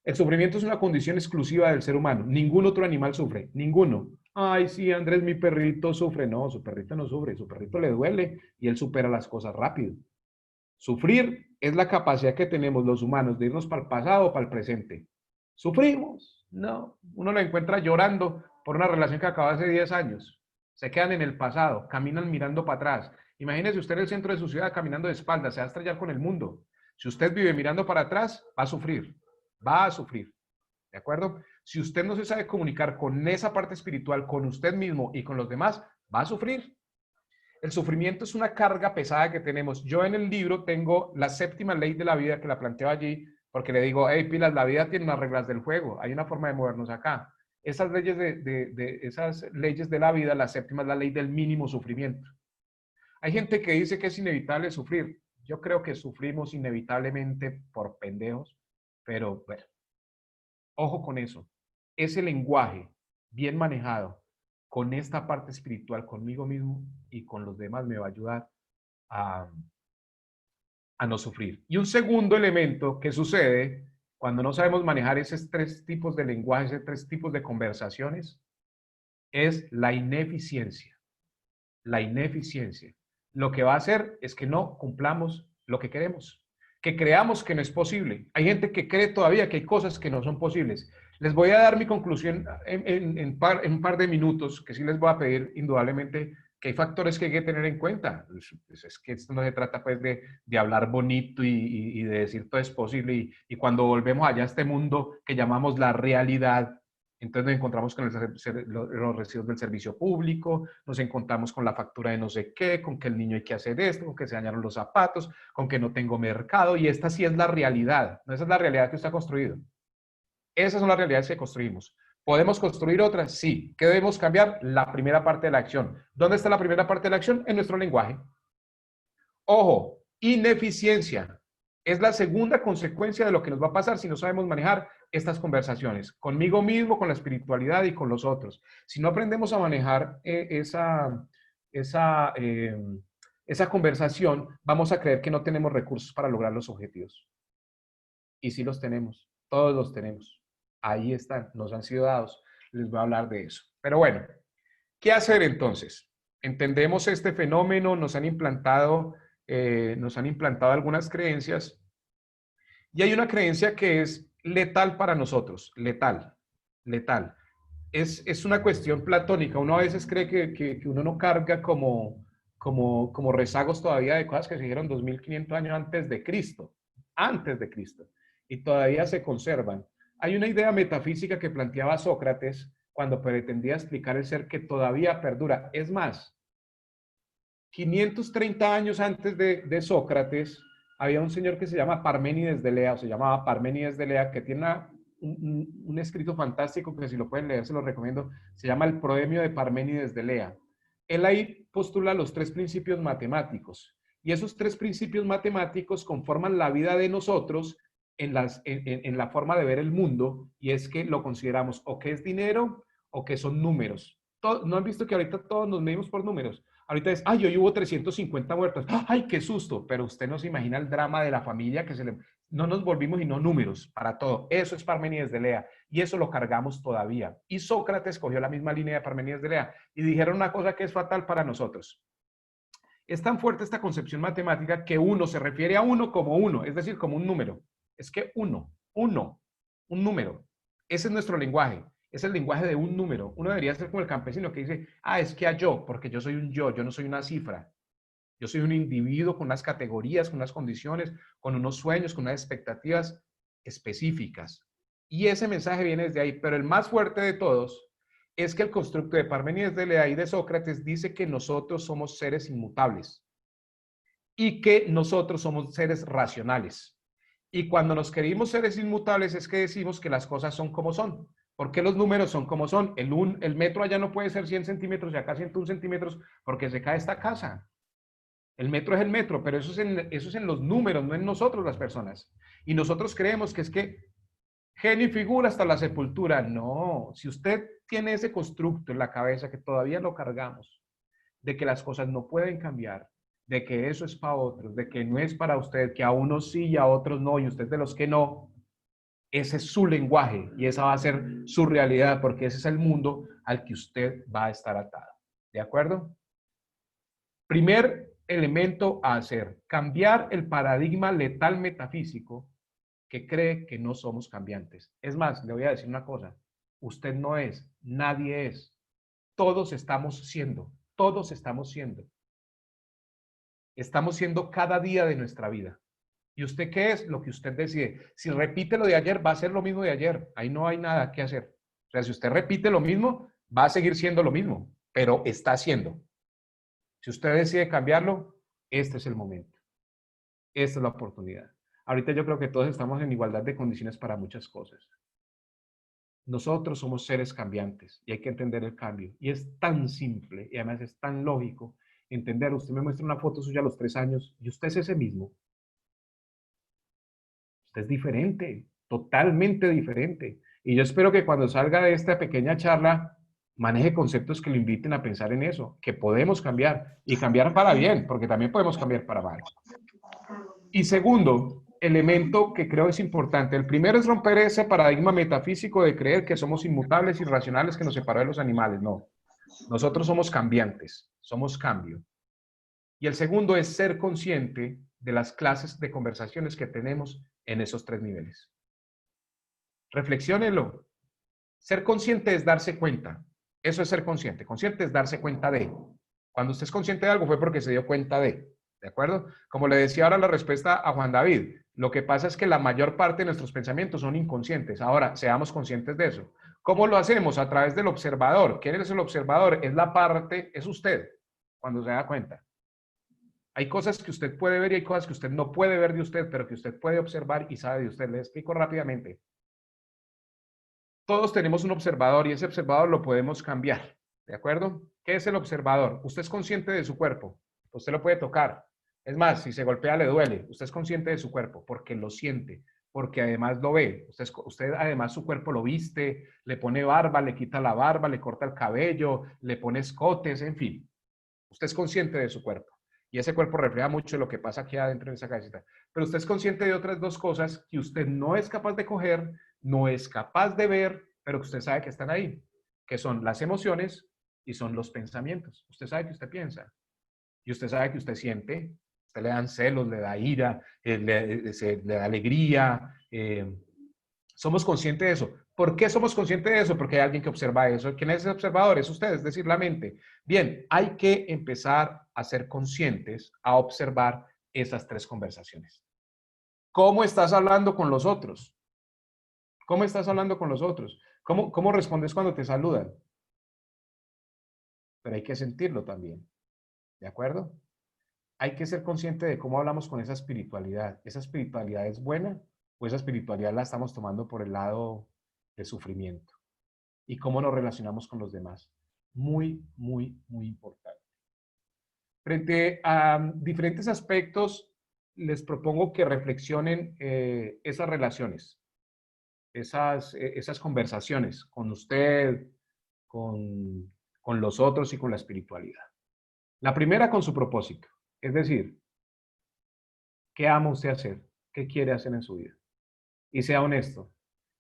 El sufrimiento es una condición exclusiva del ser humano. Ningún otro animal sufre, ninguno. Ay, sí, Andrés, mi perrito sufre. No, su perrito no sufre, su perrito le duele y él supera las cosas rápido. Sufrir es la capacidad que tenemos los humanos de irnos para el pasado o para el presente. ¿Sufrimos? No. Uno lo encuentra llorando por una relación que acabó hace 10 años. Se quedan en el pasado, caminan mirando para atrás. Imagínese usted en el centro de su ciudad caminando de espaldas, se va a estrellar con el mundo. Si usted vive mirando para atrás, va a sufrir. Va a sufrir. ¿De acuerdo? Si usted no se sabe comunicar con esa parte espiritual, con usted mismo y con los demás, va a sufrir. El sufrimiento es una carga pesada que tenemos. Yo en el libro tengo la 7ª ley de la vida que la planteo allí, porque le digo, hey, pilas, la vida tiene unas reglas del juego, hay una forma de movernos acá. Esas leyes esas leyes de la vida, la 7ª es la ley del mínimo sufrimiento. Hay gente que dice que es inevitable sufrir. Yo creo que sufrimos inevitablemente por pendejos, pero bueno, ojo con eso. Ese lenguaje bien manejado con esta parte espiritual, conmigo mismo y con los demás, me va a ayudar a no sufrir. Y un segundo elemento que sucede cuando no sabemos manejar esos 3 tipos de lenguaje, esos 3 tipos de conversaciones, es la ineficiencia. La ineficiencia. Lo que va a hacer es que no cumplamos lo que queremos, que creamos que no es posible. Hay gente que cree todavía que hay cosas que no son posibles. Les voy a dar mi conclusión en un par de minutos, que sí les voy a pedir indudablemente que hay factores que hay que tener en cuenta. Pues es que esto no se trata pues de hablar bonito y de decir todo es posible y cuando volvemos allá a este mundo que llamamos la realidad, entonces nos encontramos con los recibos del servicio público, nos encontramos con la factura de no sé qué, con que el niño hay que hacer esto, con que se dañaron los zapatos, con que no tengo mercado, y esta sí es la realidad, no esa es la realidad que usted ha construido. Esas son las realidades que construimos. ¿Podemos construir otras? Sí. ¿Qué debemos cambiar? La primera parte de la acción. ¿Dónde está la primera parte de la acción? En nuestro lenguaje. Ojo, ineficiencia. Es la segunda consecuencia de lo que nos va a pasar si no sabemos manejar estas conversaciones, conmigo mismo, con la espiritualidad y con los otros. Si no aprendemos a manejar esa conversación, vamos a creer que no tenemos recursos para lograr los objetivos. Y sí los tenemos, todos los tenemos. Ahí están, nos han sido dados. Les voy a hablar de eso. Pero bueno, ¿qué hacer entonces? Entendemos este fenómeno, nos han implantado algunas creencias y hay una creencia que es letal para nosotros, letal. Es una cuestión platónica. Uno a veces cree que uno no carga como rezagos todavía de cosas que se hicieron 2500 años antes de Cristo, y todavía se conservan. Hay una idea metafísica que planteaba Sócrates cuando pretendía explicar el ser que todavía perdura. Es más, 530 años antes de Sócrates, había un señor que se llama Parménides de Lea, o se llamaba Parménides de Lea, que tiene un escrito fantástico que si lo pueden leer se lo recomiendo, se llama El Proemio de Parménides de Lea. Él ahí postula los 3 principios matemáticos, y esos 3 principios matemáticos conforman la vida de nosotros en la forma de ver el mundo, y es que lo consideramos o que es dinero o que son números. ¿No han visto que ahorita todos nos medimos por números? Ahorita es, ay, hoy hubo 350 muertos. Ay, qué susto. Pero usted no se imagina el drama de la familia que no nos volvimos y no números para todo. Eso es Parménides de Lea. Y eso lo cargamos todavía. Y Sócrates cogió la misma línea de Parménides de Lea. Y dijeron una cosa que es fatal para nosotros. Es tan fuerte esta concepción matemática que uno se refiere a uno como uno, es decir, como un número. Es que un número. Ese es nuestro lenguaje. Es el lenguaje de un número. Uno debería ser como el campesino que dice, es que a yo, porque yo soy un yo no soy una cifra. Yo soy un individuo con unas categorías, con unas condiciones, con unos sueños, con unas expectativas específicas. Y ese mensaje viene desde ahí. Pero el más fuerte de todos es que el constructo de Parménides de Lea y de Sócrates dice que nosotros somos seres inmutables y que nosotros somos seres racionales. Y cuando nos creímos seres inmutables es que decimos que las cosas son como son. ¿Por qué los números son como son? El metro allá no puede ser 100 centímetros y acá 101 centímetros porque se cae esta casa. El metro es el metro, pero eso es en los números, no en nosotros las personas. Y nosotros creemos que es que genio y figura hasta la sepultura. No, si usted tiene ese constructo en la cabeza que todavía lo cargamos, de que las cosas no pueden cambiar, de que eso es para otros, de que no es para usted, que a unos sí y a otros no, y usted de los que no, ese es su lenguaje y esa va a ser su realidad, porque ese es el mundo al que usted va a estar atado. ¿De acuerdo? Primer elemento a hacer, cambiar el paradigma letal metafísico que cree que no somos cambiantes. Es más, le voy a decir una cosa, usted no es, nadie es, todos estamos siendo, todos estamos siendo. Estamos siendo cada día de nuestra vida. ¿Y usted qué es? Lo que usted decide. Si repite lo de ayer, va a ser lo mismo de ayer. Ahí no hay nada que hacer. O sea, si usted repite lo mismo, va a seguir siendo lo mismo, pero está haciendo. Si usted decide cambiarlo, este es el momento. Esta es la oportunidad. Ahorita yo creo que todos estamos en igualdad de condiciones para muchas cosas. Nosotros somos seres cambiantes y hay que entender el cambio. Y es tan simple y además es tan lógico entender. Usted me muestra una foto suya a los 3 años y usted es ese mismo. Usted es diferente, totalmente diferente. Y yo espero que cuando salga de esta pequeña charla maneje conceptos que lo inviten a pensar en eso, que podemos cambiar y cambiar para bien, porque también podemos cambiar para mal. Y segundo, elemento que creo es importante. El primero es romper ese paradigma metafísico de creer que somos inmutables y racionales que nos separó de los animales. No, nosotros somos cambiantes, somos cambio. Y el segundo es ser consciente de las clases de conversaciones que tenemos en esos 3 niveles. Reflexiónenlo. Ser consciente es darse cuenta. Eso es ser consciente. Consciente es darse cuenta de. Cuando usted es consciente de algo fue porque se dio cuenta de. ¿De acuerdo? Como le decía ahora la respuesta a Juan David, lo que pasa es que la mayor parte de nuestros pensamientos son inconscientes. Ahora, seamos conscientes de eso. ¿Cómo lo hacemos? A través del observador. ¿Quién es el observador? Es la parte, es usted, cuando se da cuenta. Hay cosas que usted puede ver y hay cosas que usted no puede ver de usted, pero que usted puede observar y sabe de usted. Le explico rápidamente. Todos tenemos un observador y ese observador lo podemos cambiar. ¿De acuerdo? ¿Qué es el observador? Usted es consciente de su cuerpo. Usted lo puede tocar. Es más, si se golpea le duele. Usted es consciente de su cuerpo porque lo siente, porque además lo ve. Usted además su cuerpo lo viste, le pone barba, le quita la barba, le corta el cabello, le pone escotes, en fin. Usted es consciente de su cuerpo. Y ese cuerpo refleja mucho lo que pasa aquí adentro en esa cabecita. Pero usted es consciente de otras 2 cosas que usted no es capaz de coger, no es capaz de ver, pero que usted sabe que están ahí, que son las emociones y son los pensamientos. Usted sabe que usted piensa y usted sabe que usted siente. Usted le dan celos, le da ira, le da alegría. Somos conscientes de eso. ¿Por qué somos conscientes de eso? Porque hay alguien que observa eso. ¿Quién es ese observador? Es usted, es decir, la mente. Bien, hay que empezar a ser conscientes, a observar esas 3 conversaciones. ¿Cómo estás hablando con los otros? ¿Cómo estás hablando con los otros? ¿Cómo respondes cuando te saludan? Pero hay que sentirlo también. ¿De acuerdo? Hay que ser consciente de cómo hablamos con esa espiritualidad. ¿Esa espiritualidad es buena o esa espiritualidad la estamos tomando por el lado de sufrimiento? Y cómo nos relacionamos con los demás. Muy, muy, muy importante. Frente a diferentes aspectos, les propongo que reflexionen esas relaciones, esas conversaciones con usted, con los otros y con la espiritualidad. La primera con su propósito, es decir, ¿qué ama usted hacer? ¿Qué quiere hacer en su vida? Y sea honesto.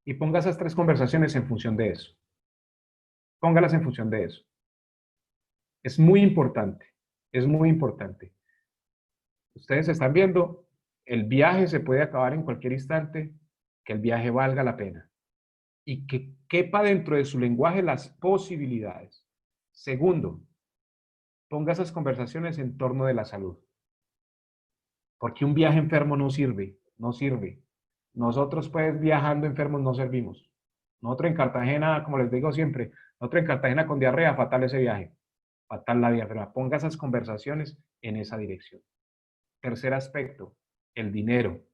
Y ponga esas 3 conversaciones en función de eso. Póngalas en función de eso. Es muy importante, es muy importante. Ustedes están viendo, el viaje se puede acabar en cualquier instante, que el viaje valga la pena y que quepa dentro de su lenguaje las posibilidades. Segundo, ponga esas conversaciones en torno de la salud. Porque un viaje enfermo no sirve, no sirve. Nosotros pues viajando enfermos no servimos. Nosotros en Cartagena, como les digo siempre, nosotros en Cartagena con diarrea, fatal ese viaje. Fatal la diarrea. Ponga esas conversaciones en esa dirección. Tercer aspecto, el dinero.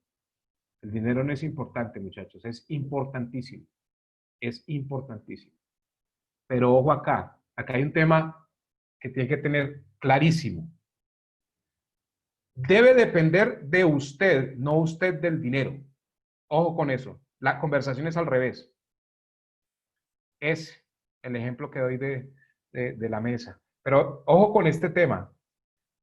El dinero no es importante, muchachos, es importantísimo. Es importantísimo. Pero ojo acá hay un tema que tiene que tener clarísimo. Debe depender de usted, no usted del dinero. Ojo con eso. La conversación es al revés. Es el ejemplo que doy de la mesa. Pero ojo con este tema.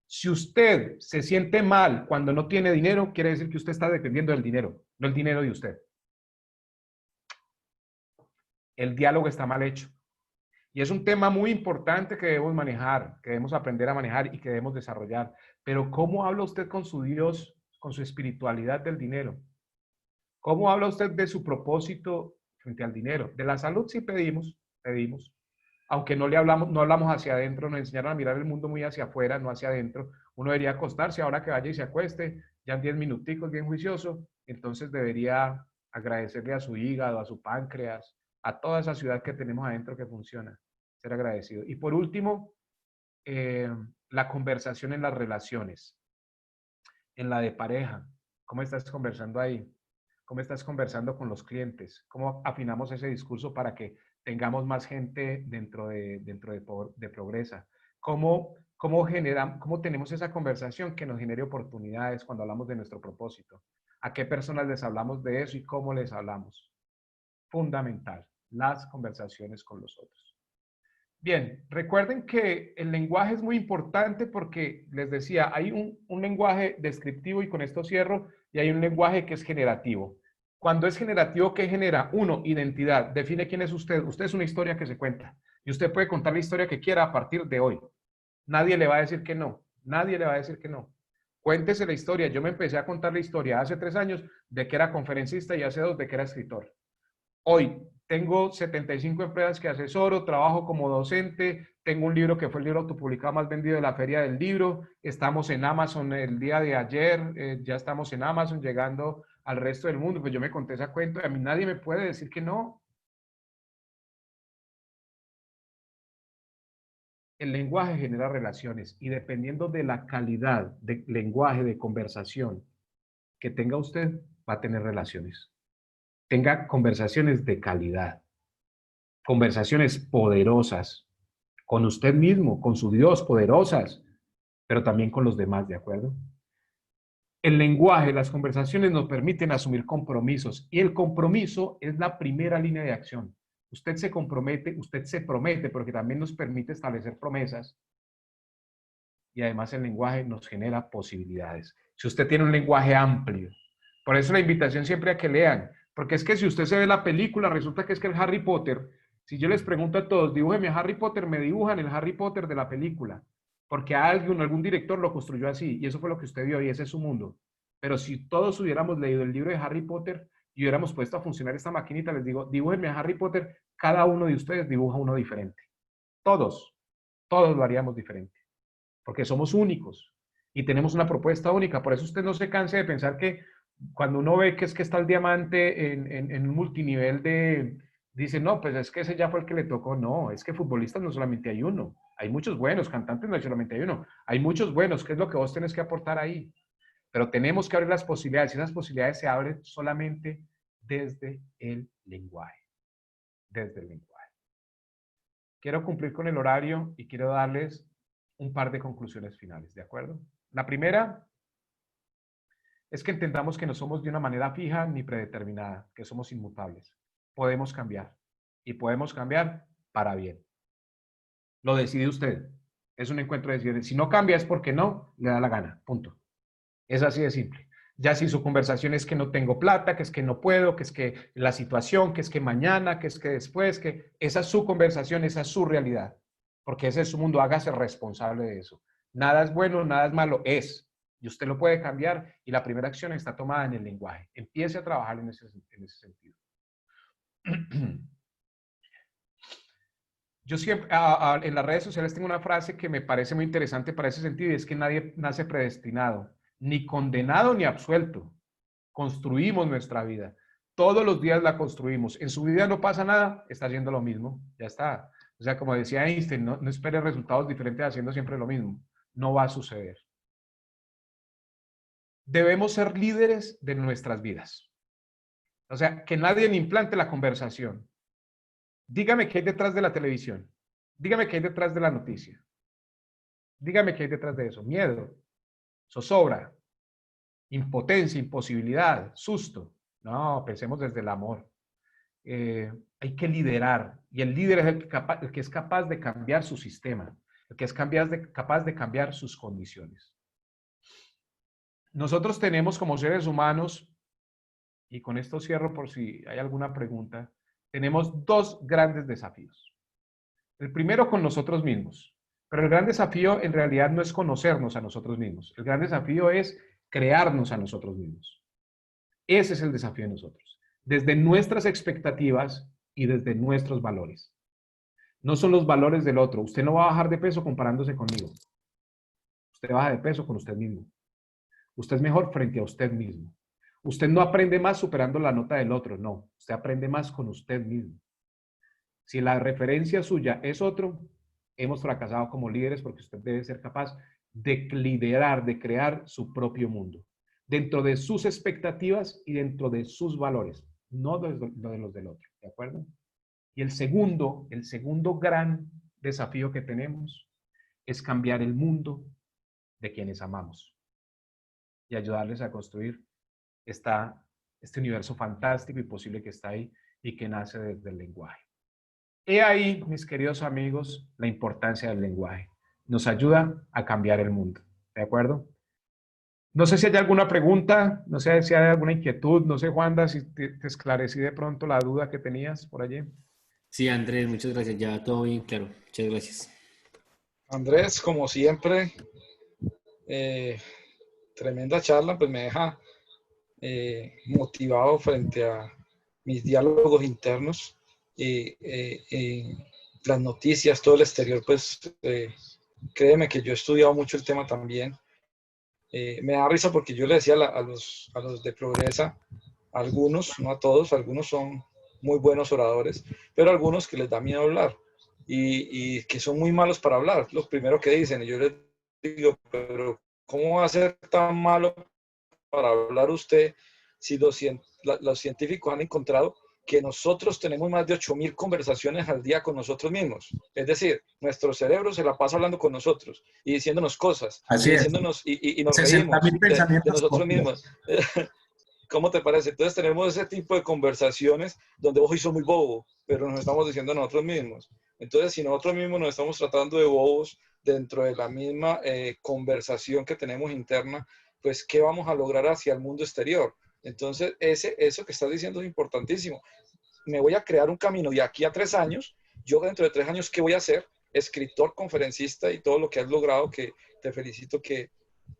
Si usted se siente mal cuando no tiene dinero, quiere decir que usted está dependiendo del dinero, no el dinero de usted. El diálogo está mal hecho. Y es un tema muy importante que debemos manejar, que debemos aprender a manejar y que debemos desarrollar. Pero ¿cómo habla usted con su Dios, con su espiritualidad del dinero? ¿Cómo habla usted de su propósito frente al dinero? De la salud sí pedimos. Aunque no hablamos hacia adentro, nos enseñaron a mirar el mundo muy hacia afuera, no hacia adentro. Uno debería acostarse ahora que vaya y se acueste, ya en 10 minuticos, bien juicioso. Entonces debería agradecerle a su hígado, a su páncreas, a toda esa ciudad que tenemos adentro que funciona. Ser agradecido. Y por último, la conversación en las relaciones, en la de pareja. ¿Cómo estás conversando ahí? ¿Cómo estás conversando con los clientes? ¿Cómo afinamos ese discurso para que tengamos más gente de Progresa? ¿Cómo tenemos esa conversación que nos genere oportunidades cuando hablamos de nuestro propósito? ¿A qué personas les hablamos de eso y cómo les hablamos? Fundamental, las conversaciones con los otros. Bien, recuerden que el lenguaje es muy importante porque, les decía, hay un lenguaje descriptivo, y con esto cierro, y hay un lenguaje que es generativo. Cuando es generativo, ¿qué genera? Uno, identidad. Define quién es usted. Usted es una historia que se cuenta. Y usted puede contar la historia que quiera a partir de hoy. Nadie le va a decir que no. Nadie le va a decir que no. Cuéntese la historia. Yo me empecé a contar la historia hace 3 años de que era conferencista y hace 2 de que era escritor. Hoy tengo 75 empresas que asesoro, trabajo como docente, tengo un libro que fue el libro autopublicado más vendido de la Feria del Libro, estamos en Amazon el día de ayer, ya estamos en Amazon llegando al resto del mundo, pues yo me conté esa cuenta y a mí nadie me puede decir que no. El lenguaje genera relaciones y dependiendo de la calidad de lenguaje, de conversación que tenga usted, va a tener relaciones. Tenga conversaciones de calidad, conversaciones poderosas, con usted mismo, con su Dios, poderosas, pero también con los demás, ¿de acuerdo? El lenguaje, las conversaciones nos permiten asumir compromisos y el compromiso es la primera línea de acción. Usted se compromete, usted se promete, porque también nos permite establecer promesas y además el lenguaje nos genera posibilidades. Si usted tiene un lenguaje amplio, por eso la invitación siempre a que lean, porque es que si usted se ve la película, resulta que es que el Harry Potter, si yo les pregunto a todos, dibújenme a Harry Potter, me dibujan el Harry Potter de la película, porque algún director lo construyó así, y eso fue lo que usted vio, y ese es su mundo. Pero si todos hubiéramos leído el libro de Harry Potter y hubiéramos puesto a funcionar esta maquinita, les digo, dibújenme a Harry Potter, cada uno de ustedes dibuja uno diferente. Todos lo haríamos diferente, porque somos únicos y tenemos una propuesta única. Por eso usted no se canse de pensar que cuando uno ve que es que está el diamante en un multinivel dice, no, pues es que ese ya fue el que le tocó. No, es que futbolistas no solamente hay uno, hay muchos buenos, cantantes no solamente hay uno, hay muchos buenos. ¿Qué es lo que vos tenés que aportar ahí? Pero tenemos que abrir las posibilidades y esas posibilidades se abren solamente desde el lenguaje, desde el lenguaje. Quiero cumplir con el horario y quiero darles un par de conclusiones finales, ¿de acuerdo? La primera es que entendamos que no somos de una manera fija ni predeterminada, que somos inmutables. Podemos cambiar y podemos cambiar para bien. Lo decide usted. Es un encuentro de decisiones. Si no cambia es porque no le da la gana, punto. Es así de simple. Ya si su conversación es que no tengo plata, que es que no puedo, que es que la situación, que es que mañana, que es que después, que esa es su conversación, esa es su realidad. Porque ese es su mundo, hágase responsable de eso. Nada es bueno, nada es malo, es. Y usted lo puede cambiar y la primera acción está tomada en el lenguaje. Empiece a trabajar en ese sentido. Yo siempre, en las redes sociales tengo una frase que me parece muy interesante para ese sentido y es que nadie nace predestinado, ni condenado ni absuelto. Construimos nuestra vida. Todos los días la construimos. En su vida no pasa nada, está haciendo lo mismo. Ya está. O sea, como decía Einstein, no espere resultados diferentes haciendo siempre lo mismo. No va a suceder. Debemos ser líderes de nuestras vidas. O sea, que nadie le implante la conversación. Dígame qué hay detrás de la televisión. Dígame qué hay detrás de la noticia. Dígame qué hay detrás de eso. Miedo, zozobra, impotencia, imposibilidad, susto. No, pensemos desde el amor. Hay que liderar. Y el líder es el que es capaz de cambiar su sistema, el que es capaz de cambiar sus condiciones. Nosotros tenemos como seres humanos, y con esto cierro por si hay alguna pregunta, tenemos 2 grandes desafíos. El primero con nosotros mismos, pero el gran desafío en realidad no es conocernos a nosotros mismos. El gran desafío es crearnos a nosotros mismos. Ese es el desafío de nosotros, desde nuestras expectativas y desde nuestros valores. No son los valores del otro. Usted no va a bajar de peso comparándose conmigo. Usted baja de peso con usted mismo. Usted es mejor frente a usted mismo. Usted no aprende más superando la nota del otro, no. Usted aprende más con usted mismo. Si la referencia suya es otro, hemos fracasado como líderes porque usted debe ser capaz de liderar, de crear su propio mundo, dentro de sus expectativas y dentro de sus valores, no de los del otro, ¿de acuerdo? Y el segundo gran desafío que tenemos es cambiar el mundo de quienes amamos y ayudarles a construir este universo fantástico y posible que está ahí y que nace desde el lenguaje. He ahí, mis queridos amigos, la importancia del lenguaje. Nos ayuda a cambiar el mundo, ¿de acuerdo? No sé si hay alguna pregunta, no sé si hay alguna inquietud, no sé, Juanda, si te esclarecí de pronto la duda que tenías por allí. Sí, Andrés, muchas gracias. Ya todo bien claro. Muchas gracias. Andrés, como siempre, eh, tremenda charla, pues me deja motivado frente a mis diálogos internos y las noticias, todo el exterior, pues créeme que yo he estudiado mucho el tema también. Me da risa porque yo le decía a los de Progresa, algunos, no a todos, algunos son muy buenos oradores, pero algunos que les da miedo hablar y que son muy malos para hablar, lo primero que dicen. Y yo les digo, pero ¿cómo va a ser tan malo para hablar usted si los científicos han encontrado que nosotros tenemos más de 8.000 conversaciones al día con nosotros mismos? Es decir, nuestro cerebro se la pasa hablando con nosotros y diciéndonos cosas y Así es, diciéndonos y nos 60.000 reímos de pensamientos por nosotros día. mismos. ¿Cómo te parece? Entonces tenemos ese tipo de conversaciones donde vos sos muy bobo, pero nos estamos diciendo a nosotros mismos. Entonces, si nosotros mismos nos estamos tratando de bobos dentro de la misma conversación que tenemos interna, pues, ¿qué vamos a lograr hacia el mundo exterior? Entonces, eso que estás diciendo es importantísimo. Me voy a crear un camino de aquí a 3 años. Yo dentro de 3 años, ¿qué voy a hacer? Escritor, conferencista y todo lo que has logrado, que te felicito que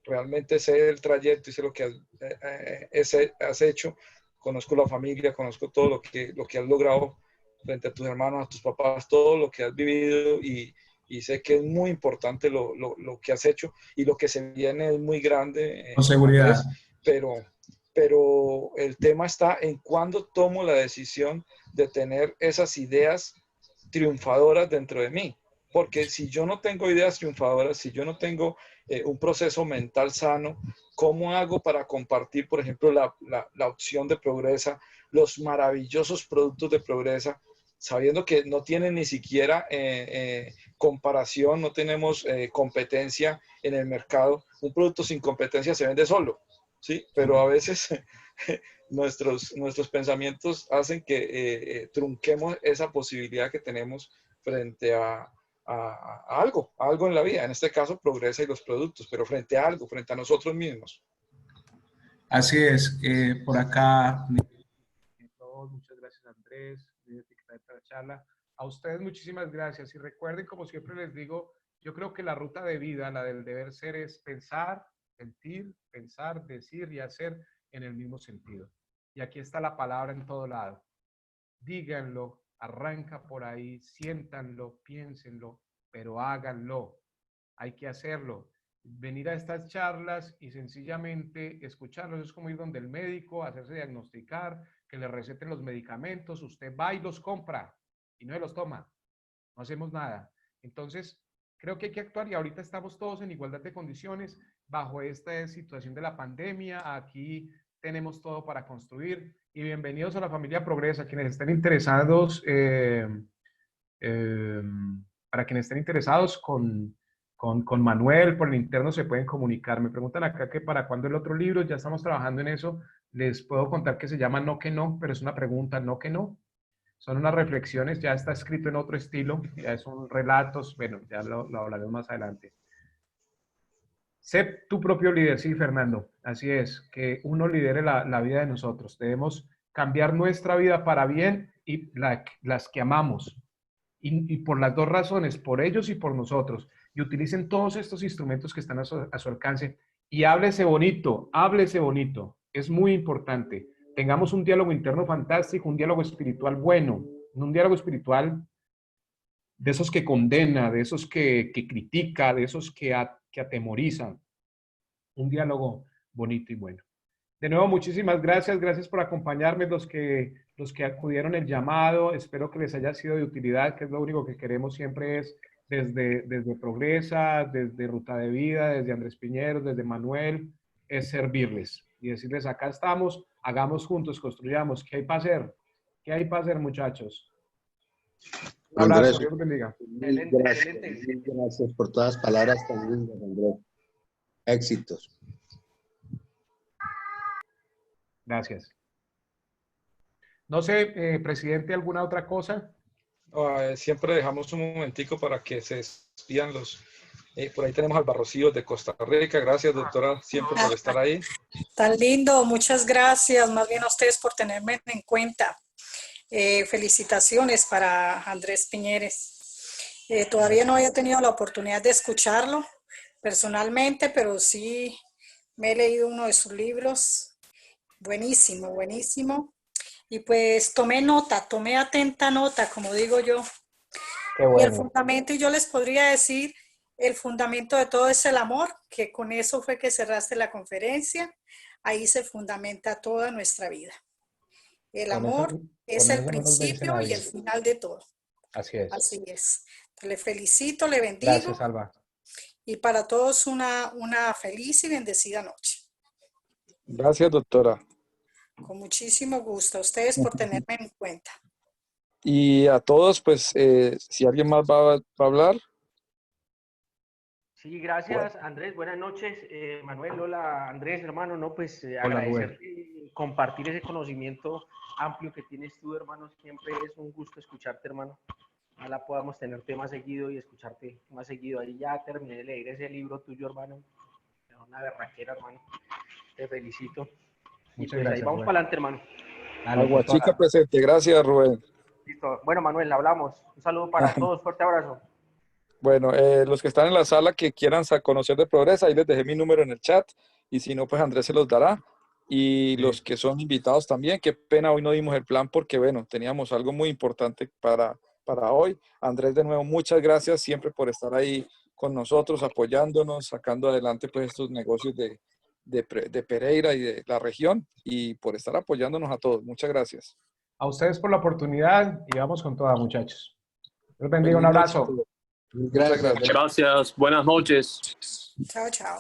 realmente sé el trayecto y sé lo que has hecho. Conozco la familia, conozco todo lo que has logrado frente a tus hermanos, a tus papás, todo lo que has vivido y sé que es muy importante lo que has hecho y lo que se viene es muy grande, Con seguridad. Andrés, pero el tema está en cuándo tomo la decisión de tener esas ideas triunfadoras dentro de mí. Porque si yo no tengo ideas triunfadoras, si yo no tengo un proceso mental sano, ¿cómo hago para compartir, por ejemplo, la opción de Progresa, los maravillosos productos de Progresa, sabiendo que no tienen ni siquiera comparación, no tenemos competencia en el mercado? Un producto sin competencia se vende solo, ¿sí? Pero a veces nuestros pensamientos hacen que trunquemos esa posibilidad que tenemos frente a algo en la vida. En este caso, Progresa y los productos, pero frente a algo, frente a nosotros mismos. Así es, por acá, muchas gracias Andrés, esta charla. A ustedes muchísimas gracias y recuerden, como siempre les digo, yo creo que la ruta de vida, la del deber ser, es pensar, sentir, pensar, decir y hacer en el mismo sentido. Y aquí está la palabra en todo lado. Díganlo, arranca por ahí, siéntanlo, piénsenlo, pero háganlo. Hay que hacerlo. Venir a estas charlas y sencillamente escucharlos es como ir donde el médico, hacerse diagnosticar, que le receten los medicamentos, usted va y los compra y no se los toma. No hacemos nada. Entonces, creo que hay que actuar y ahorita estamos todos en igualdad de condiciones bajo esta situación de la pandemia. Aquí tenemos todo para construir y bienvenidos a la familia Progresa. Quienes estén interesados, eh, para quienes estén interesados con Manuel por el interno se pueden comunicar. Me preguntan acá que para cuándo el otro libro, ya estamos trabajando en eso. Les puedo contar que se llama No que no, pero es una pregunta, no que no. Son unas reflexiones, ya está escrito en otro estilo, ya son relatos, bueno, ya lo hablaremos más adelante. Sé tu propio líder, sí, Fernando, así es, que uno lidere la vida de nosotros. Debemos cambiar nuestra vida para bien y las que amamos. Y por las dos razones, por ellos y por nosotros. Y utilicen todos estos instrumentos que están a su alcance. Y háblese bonito, háblese bonito. Es muy importante. Tengamos un diálogo interno fantástico, un diálogo espiritual bueno, no un diálogo espiritual de esos que condena, de esos que critica, de esos que atemorizan. Un diálogo bonito y bueno. De nuevo, muchísimas gracias. Gracias por acompañarme, los que acudieron el llamado. Espero que les haya sido de utilidad, que es lo único que queremos siempre es desde Progresa, desde Ruta de Vida, desde Andrés Piñero, desde Manuel, es servirles y decirles, acá estamos, hagamos juntos, construyamos. ¿Qué hay para hacer? ¿Qué hay para hacer, muchachos? Un abrazo, Andrés, Dios los bendiga. mil gracias, mil gracias por todas las palabras tan lindas, Andrés. Éxitos. Gracias. No sé, presidente, ¿alguna otra cosa? Siempre dejamos un momentico para que se despidan los... por ahí tenemos al Barrocillo de Costa Rica. Gracias, doctora, siempre por estar ahí. Tan lindo, muchas gracias más bien a ustedes por tenerme en cuenta. Felicitaciones para Andrés Piñeres. Todavía no había tenido la oportunidad de escucharlo personalmente, pero sí me he leído uno de sus libros. Buenísimo, buenísimo. Y pues tomé nota, tomé atenta nota, como digo yo. Qué bueno. Y el fundamento, y yo les podría decir, el fundamento de todo es el amor, que con eso fue que cerraste la conferencia. Ahí se fundamenta toda nuestra vida. El amor es el principio y el final de todo. Así es. Así es. Le felicito, le bendigo. Gracias, Alba. Y para todos una feliz y bendecida noche. Gracias, doctora. Con muchísimo gusto. A ustedes por tenerme en cuenta. Y a todos, pues, si alguien más va a hablar. Sí, gracias, Andrés. Buenas noches. Manuel, hola, Andrés, hermano. No, pues agradecer compartir ese conocimiento amplio que tienes tú, hermano. Siempre es un gusto escucharte, hermano. Ojalá podamos tenerte más seguido y escucharte más seguido. Ahí ya terminé de leer ese libro tuyo, hermano. Una berraquera, hermano. Te felicito. Y pues gracias, ahí vamos Rubén. para adelante, hermano. Aguachica presente. Gracias, Rubén. Listo. Bueno, Manuel, hablamos. Un saludo para todos. Fuerte abrazo. Bueno, los que están en la sala que quieran conocer de Progresa, ahí les dejé mi número en el chat. Y si no, pues Andrés se los dará. Y los que son invitados también. Qué pena, hoy no dimos el plan porque, bueno, teníamos algo muy importante para hoy. Andrés, de nuevo, muchas gracias siempre por estar ahí con nosotros, apoyándonos, sacando adelante pues estos negocios de Pereira y de la región y por estar apoyándonos a todos. Muchas gracias. A ustedes por la oportunidad y vamos con toda, muchachos. Dios bendiga, un abrazo. Gracias. Gracias, buenas noches. Chao, chao.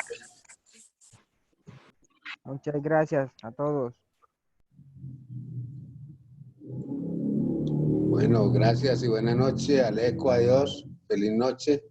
Muchas gracias a todos. Bueno, gracias y buena noche. Aleco, adiós. Feliz noche.